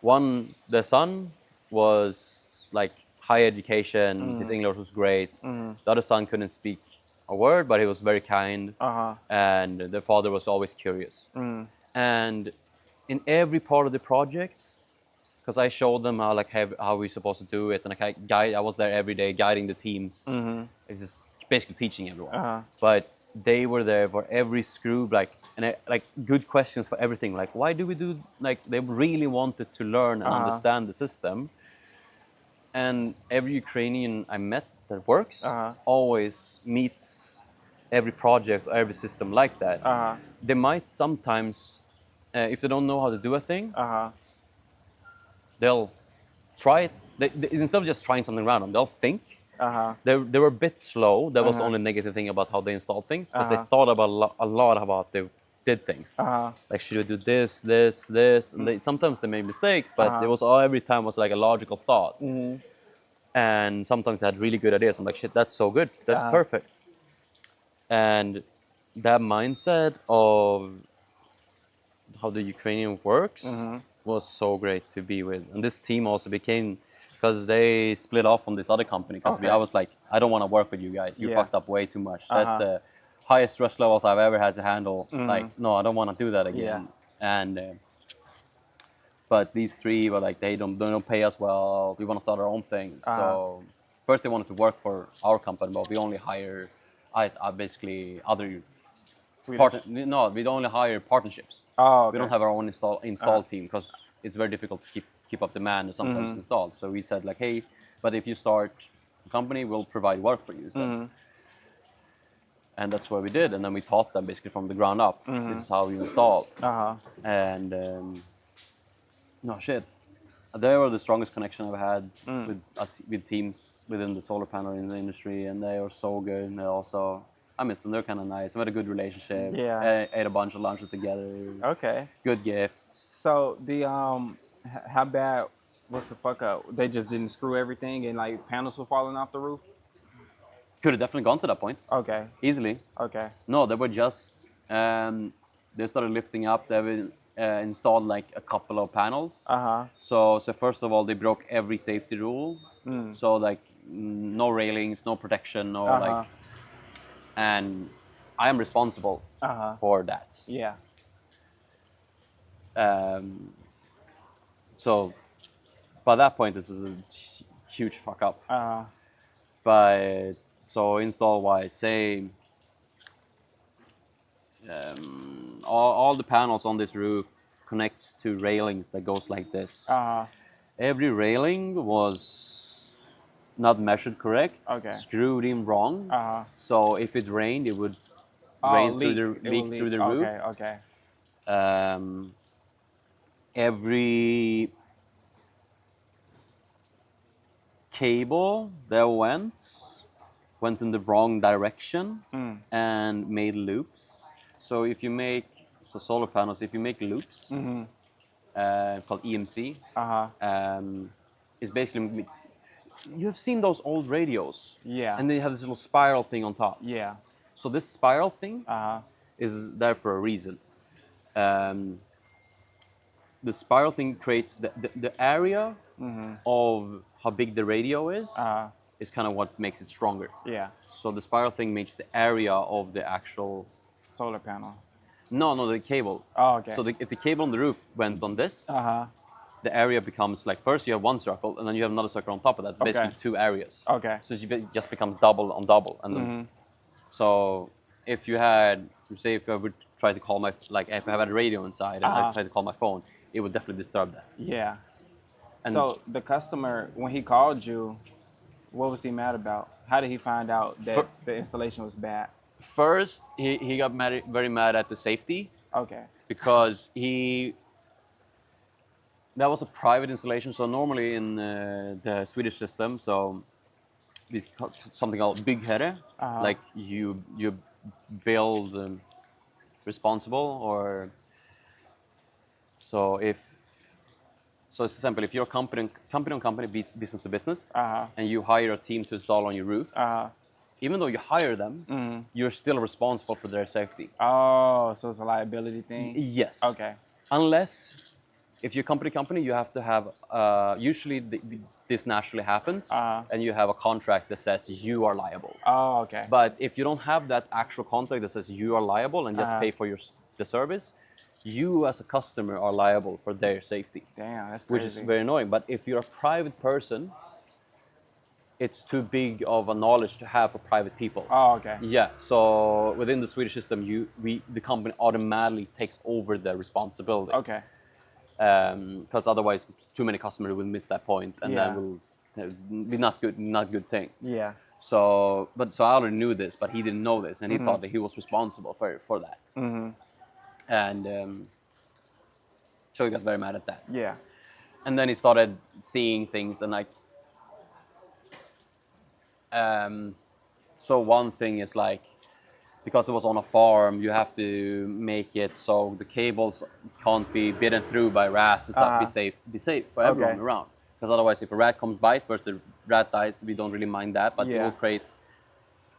One, the son was like high education. His English was great. The other son couldn't speak a word, but he was very kind. And the father was always curious. And in every part of the project, because I showed them how we're supposed to do it, and I was there every day guiding the teams. It's just basically teaching everyone. But they were there for every screw, like good questions for everything. Like, why do we do? Like, they really wanted to learn and understand the system. And every Ukrainian I met that works always meets every project or every system like that. They might sometimes, if they don't know how to do a thing, they'll try it. Instead of just trying something random, they'll think. They were a bit slow. That was the only negative thing about how they installed things, because they thought about a lot about they did things. Like, should we do this, this, this? And sometimes they made mistakes, but it was every time was like a logical thought. And sometimes they had really good ideas. I'm like, shit, that's so good. That's perfect. And that mindset of how the Ukrainian works was so great to be with. And this team also became, because they split off from this other company. Because I was like, I don't want to work with you guys. You fucked up way too much. That's the highest stress levels I've ever had to handle. Like, no, I don't want to do that again. And but these 3 were like, they don't pay us well. We want to start our own thing. So first they wanted to work for our company, but we only hire basically other no, we only hire partnerships. We don't have our own install team, because it's very difficult to keep up demand and sometimes install. So we said like, hey, but if you start a company, we'll provide work for you instead. And that's what we did. And then we taught them basically from the ground up. This is how you install. And no shit, they were the strongest connection I've had with teams within the solar panel in the industry, and they were so good. And they also, I miss them. They're kind of nice. We had a good relationship. Ate a bunch of lunches together. Okay. Good gifts. So the how bad was the fuck up? They just didn't screw everything, and like panels were falling off the roof. Could have definitely gone to that point. Okay. Easily. Okay. No, they were just they started lifting up. They were installed like a couple of panels. So first of all, they broke every safety rule. So like no railings, no protection, no like. And I am responsible for that. Yeah. So by that point, this is a huge fuck up. But so install wise, say all the panels on this roof connects to railings that goes like this. Every railing was not measured correct, screwed in wrong. So if it rained, it would rain leak through the roof. Okay. Every cable that went in the wrong direction and made loops. So if you make solar panels, if you make loops, called EMC, it's basically, you have seen those old radios, and they have this little spiral thing on top. So this spiral thing is there for a reason. The spiral thing creates the area of how big the radio is kind of what makes it stronger. So the spiral thing makes the area of the actual solar panel. No, the cable. So if the cable on the roof went on this, the area becomes like, first you have one circle, and then you have another circle on top of that. Basically 2 areas. So it just becomes double on double. And then, so if you had, say, if I would try to call if I had a radio inside and I tried to call my phone, it would definitely disturb that. Yeah. And So the customer, when he called you, what was he mad about? How did he find out that the installation was bad? first, he got very mad at the safety Okay. because that was a private installation. So normally in the Swedish system, so it's something called byggherre, like you build responsible, or so so it's simple. If you're company on company, business to business, and you hire a team to install on your roof, even though you hire them, you're still responsible for their safety. Oh, so it's a liability thing? Yes. Okay. Unless, if you're company, you have to have, usually this naturally happens, and you have a contract that says you are liable. Oh, okay. But if you don't have that actual contract that says you are liable and just pay for the service, you as a customer are liable for their safety. Damn, that's crazy. Which is very annoying. But if you're a private person, it's too big of a knowledge to have for private people. Oh, okay. Yeah. So within the Swedish system, the company automatically takes over the responsibility. Okay. Because otherwise, too many customers will miss that point, and then will be not good thing. Yeah. So I already knew this, but he didn't know this, and he thought that he was responsible for that. And so he got very mad at that. Yeah. And then he started seeing things, and like, so one thing is like, because it was on a farm, you have to make it so the cables can't be bitten through by rats and stuff. Be safe for everyone around. Because otherwise, if a rat comes by, first the rat dies. We don't really mind that, but it will create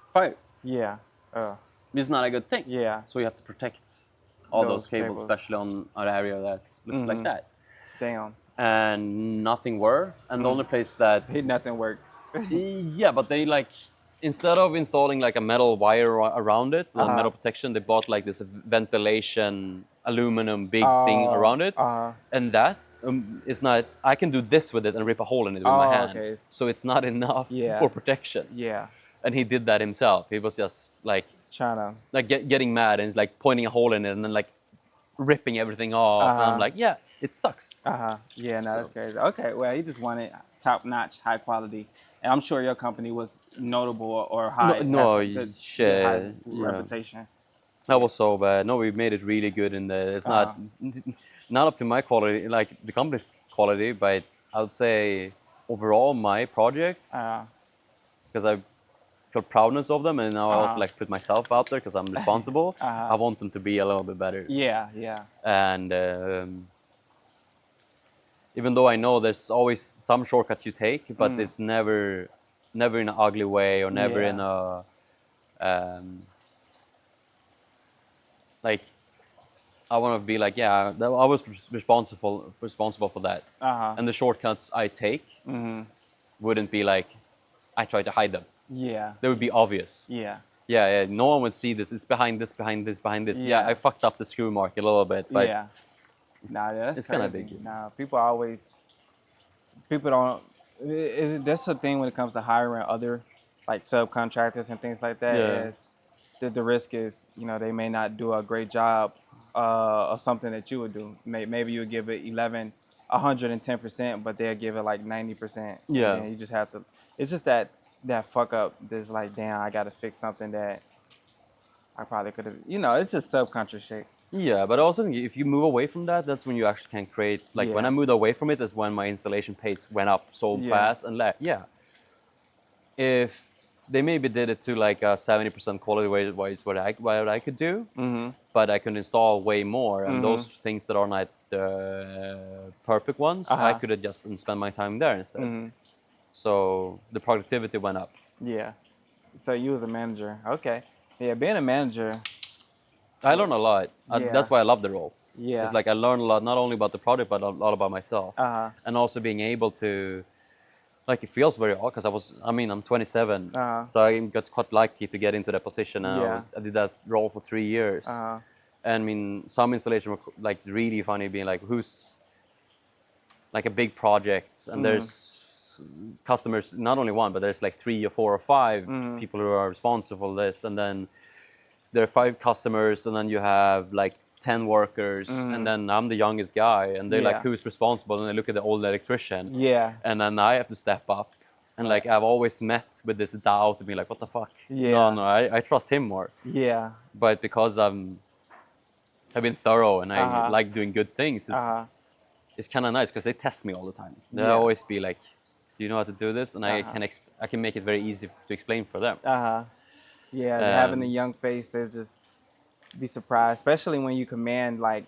fire. Yeah. It's not a good thing. Yeah. So you have to protect all those cables, especially on an area that looks like that. Damn. And nothing worked. And the only place that Nothing worked. yeah, but they like, instead of installing like a metal wire around it, metal protection, they bought like this ventilation aluminum big thing around it, and that is not. I can do this with it and rip a hole in it with my hand, okay. so it's not enough for protection. Yeah. And he did that himself. He was just like Trying to like getting mad and like pointing a hole in it and then like ripping everything off. And I'm like, yeah, it sucks. Yeah, no, that's crazy. Okay, well, he just wanted top-notch, high quality, and I'm sure your company was notable or high. Shit, high reputation. That was so bad. No, we made it really good, and it's not up to my quality, like the company's quality, but I would say overall my projects, because I feel proudness of them, and now I also like put myself out there because I'm responsible. I want them to be a little bit better. Yeah, yeah. And even though I know there's always some shortcuts you take, but it's never in an ugly way, or never in a like, I want to be like, yeah, I was responsible for that. And the shortcuts I take wouldn't be like I try to hide them. Yeah. They would be obvious. Yeah. Yeah, no one would see this. It's behind this, behind this, behind this. Yeah, I fucked up the screw mark a little bit, but that's kind of big. People don't. That's the thing when it comes to hiring other like subcontractors and things like that. Is the risk is, they may not do a great job of something that you would do. Maybe you would give it 110%, but they'll give it like 90%. Yeah. And you just have to. It's just that fuck up. There's like, damn, I got to fix something that I probably could have. It's just subcontract shit. Yeah, but also if you move away from that, that's when you actually can create. Like when I moved away from it, is when my installation pace went up so fast. And if they maybe did it to like a 70% quality wise, what I could do, but I could install way more, and those things that are not the perfect ones, I could adjust and spend my time there instead. So the productivity went up. Yeah. So you was a manager. Okay. Yeah, being a manager. I learned a lot. That's why I love the role. Yeah. It's like I learned a lot, not only about the product, but a lot about myself. And also being able to, like, it feels very odd because I'm 27. So I got quite lucky to get into that position. And I did that role for 3 years. And I mean, some installation were like really funny, being like, who's like a big project, and there's customers, not only one, but there's like 3 or 4 or 5 people who are responsible for this, and then there are 5 customers, and then you have like 10 workers, and then I'm the youngest guy, and they're like, Yeah. who's responsible? And they look at the old electrician, Yeah. and then I have to step up. And like I've always met with this doubt to be like, what the fuck? Yeah. No, I trust him more. Yeah. But because I've been thorough and I like doing good things, it's kind of nice because they test me all the time. They Yeah. always be like, do you know how to do this? And I can make it very easy to explain for them. Yeah, having a young face, they just be surprised, especially when you command like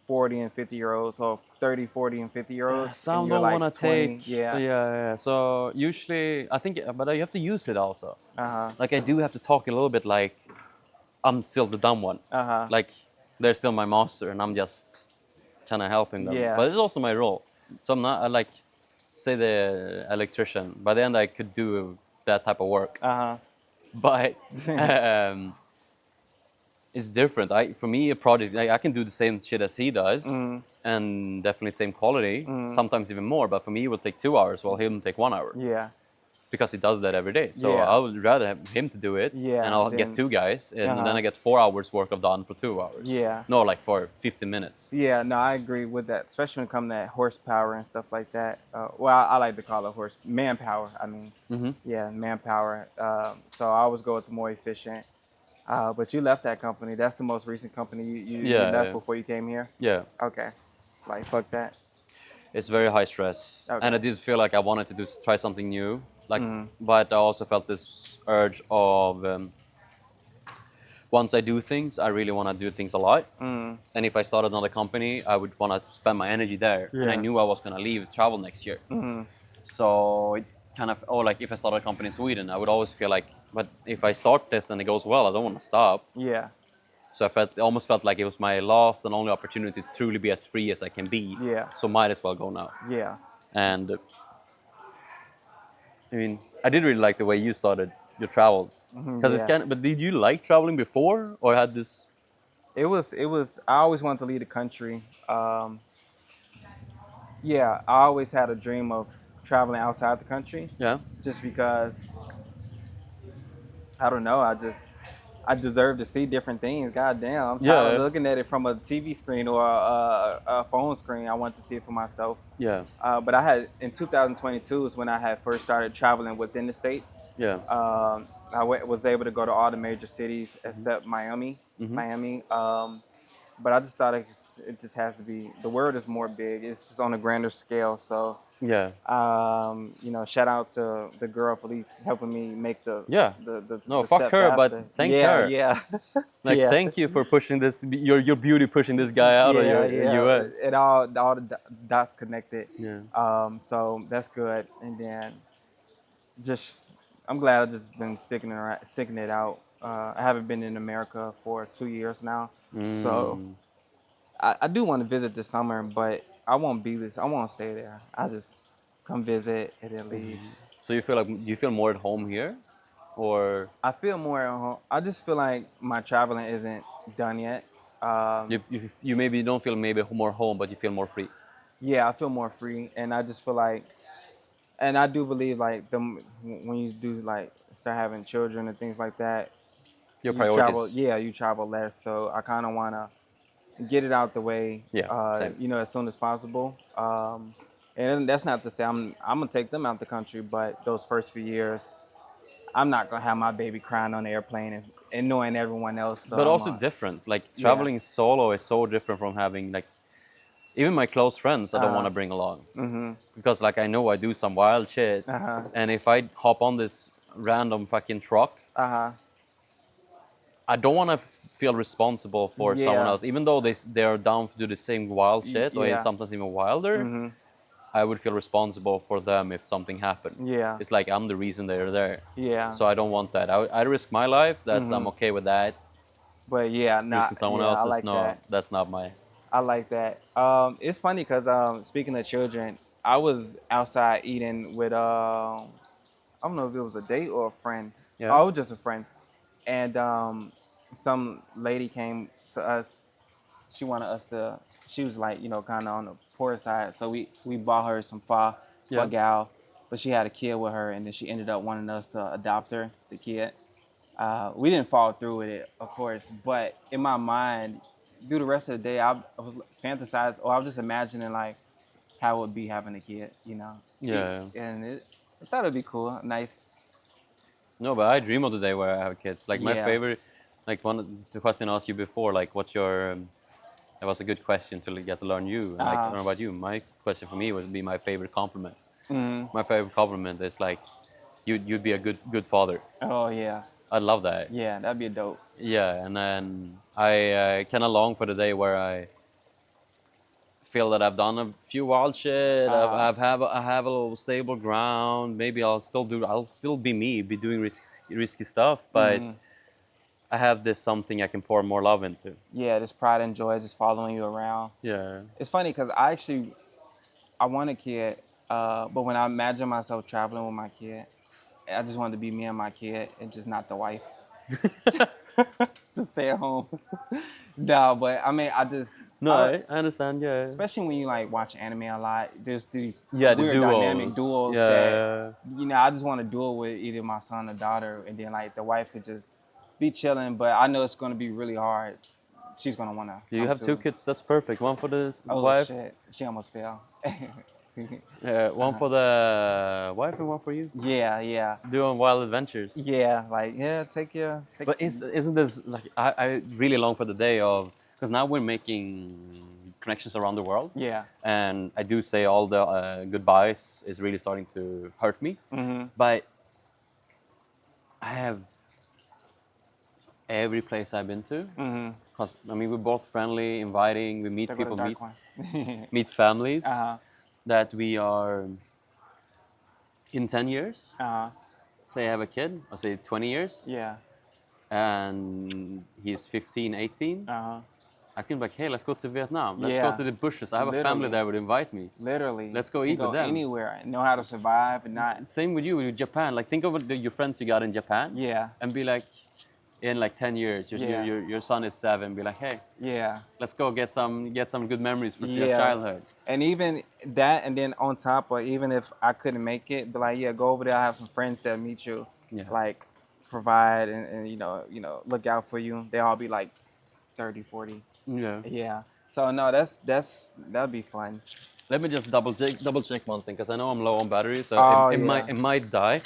40 and 50-year-olds, or 30, 40, and 50-year-olds. Some and you're don't like want to 20. take. Yeah. So usually, I think, but you have to use it also. Uh-huh. Like I do have to talk a little bit like I'm still the dumb one. Uh-huh. Like they're still my master, and I'm just kind of helping them. Yeah. But it's also my role. So I'm not. I like, say the electrician. By the end, I could do that type of work. Uh-huh. But it's different. For me, a project, I can do the same shit as he does, and definitely same quality. Sometimes even more. But for me, it will take 2 hours, while him take 1 hour. Yeah. Because he does that every day. So Yeah. I would rather have him to do it, Yeah, and I'll then- get 2 guys, and Uh-huh. then I get 4 hours work of done for 2 hours. Yeah. No, like for 15 minutes. Yeah, no, I agree with that, especially when it comes to that horsepower and stuff like that. Well, I like to call it manpower. I mean, yeah, manpower. So I always go with the more efficient. But you left that company. That's the most recent company you left before you came here? Yeah. Okay. Like, fuck that. It's very high stress, Okay. and I did feel like I wanted to try something new. Like, but I also felt this urge of once I do things, I really want to do things a lot. And if I started another company, I would want to spend my energy there. And I Yeah. knew I was going to leave travel next year. So it's kind of, like if I started a company in Sweden, I would always feel like, but if I start this and it goes well, I don't want to stop. Yeah. So I almost felt like it was my last and only opportunity to truly be as free as I can be. Yeah. So might as well go now. Yeah. And I mean, I did really like the way you started your travels, because it's yeah. kind of. But did you like traveling before, or had this? It was. I always wanted to leave the country. Yeah, I always had a dream of traveling outside the country, Yeah. just because I don't know. I deserve to see different things. God damn, I'm tired of looking at it from a TV screen or a phone screen. I want to see it for myself. Yeah. But I had in 2022 is when I had first started traveling within the states. Yeah. I was able to go to all the major cities except Miami. But I just thought it just has to be, the world is more big. It's just on a grander scale. So Yeah. shout out to the girl for at least helping me make the No, the fuck step her, but faster. thank yeah, her. Yeah. Like, yeah. thank you for pushing this. Your beauty pushing this guy out of your US. It all the dots connected. Yeah. So that's good. And then I'm glad I've just been sticking it out. I haven't been in America for 2 years now. So I do want to visit this summer, but I won't I won't stay there. I just come visit and then leave. So you feel like, do you feel more at home here, or I feel more at home. I just feel like my traveling isn't done yet. you maybe don't feel maybe more home, but you feel more free? Yeah, I feel more free, and I just feel like, and I do believe like when you do like start having children and things like that, Your you priorities. travel. Yeah, you travel less. So I kind of want to get it out the way. Yeah, same. As soon as possible. And that's not to say I'm gonna take them out the country, but those first few years, I'm not gonna have my baby crying on the airplane and knowing everyone else. So But I'm also different. Like traveling solo is so different from having like, even my close friends I don't want to bring along, because like I know I do some wild shit, and if I hop on this random fucking truck, I don't want to feel responsible for someone else, even though they're down to do the same wild shit or sometimes even wilder. I would feel responsible for them if something happened. Yeah. It's like I'm the reason they're there. Yeah. So I don't want that. I risk my life. I'm okay with that. But yeah, Risking someone else's, I like that. That's not my. I like that. It's funny because speaking of children, I was outside eating with I don't know if it was a date or a friend. Yeah. Oh, it was just a friend. And some lady came to us. She wanted us to. She was like, kind of on the poor side. So we bought her some pho for a gal, but she had a kid with her, and then she ended up wanting us to adopt her, the kid. We didn't follow through with it, of course, but in my mind, do the rest of the day, I was fantasizing, or I was just imagining like how it would be having a kid, you know. Yeah. And I thought it'd be cool, nice. No, but I dream of the day where I have kids. Like my Yeah. favorite, like one of the question I asked you before, like what's your that was a good question to get to learn you and like learn about you. My question for me would be my favorite compliment. My favorite compliment is like you'd be a good father. Oh yeah, I love that. yeah, that'd be a dope. Yeah, and then I kind of long for the day where I feel that I've done a few wild shit. I have a little stable ground. Maybe I'll still be me, be doing risky stuff, but I have this something I can pour more love into. Yeah, this pride and joy just following you around. Yeah. It's funny because I want a kid, but when I imagine myself traveling with my kid, I just wanted to be me and my kid and just not the wife. Just stay at home. No, but I mean, I understand. Yeah. especially when you like watch anime a lot. There's these The weird duos. dynamic duos Yeah. that I just want to duel with either my son or daughter, and then like the wife could just be chilling. But I know it's going to be really hard. She's gonna want to. You have two kids. That's perfect. One for the Oh wife. shit! She almost fell. One for the wife and one for you. Yeah. Doing wild adventures. Yeah, like take your. But isn't this like I really long for the day of because now we're making connections around the world. Yeah. And I do say all the goodbyes is really starting to hurt me. But I have every place I've been to. Because I mean we're both friendly, inviting. We meet people, meet families that we are in 10 years. Say I have a kid, or say 20 years. Yeah. And he's 15, 18. I can be like, hey, let's go to Vietnam. Let's go to the bushes. I have a family that would invite me. Literally. Let's go eat with them. Anywhere. Know how to survive and not. Same with you, with Japan. Like, think of your friends you got in Japan. Yeah. And be like, in like 10 years, your son is 7. Be like, hey. Yeah. Let's go get some good memories for your childhood. And even that, and then on top, or even if I couldn't make it, be like, yeah, go over there. I have some friends that meet you. Yeah. Like, provide and look out for you. They all be like 30, 40. Yeah. Yeah. So no, that'd be fun. Let me just double check one thing because I know I'm low on battery, so it might die.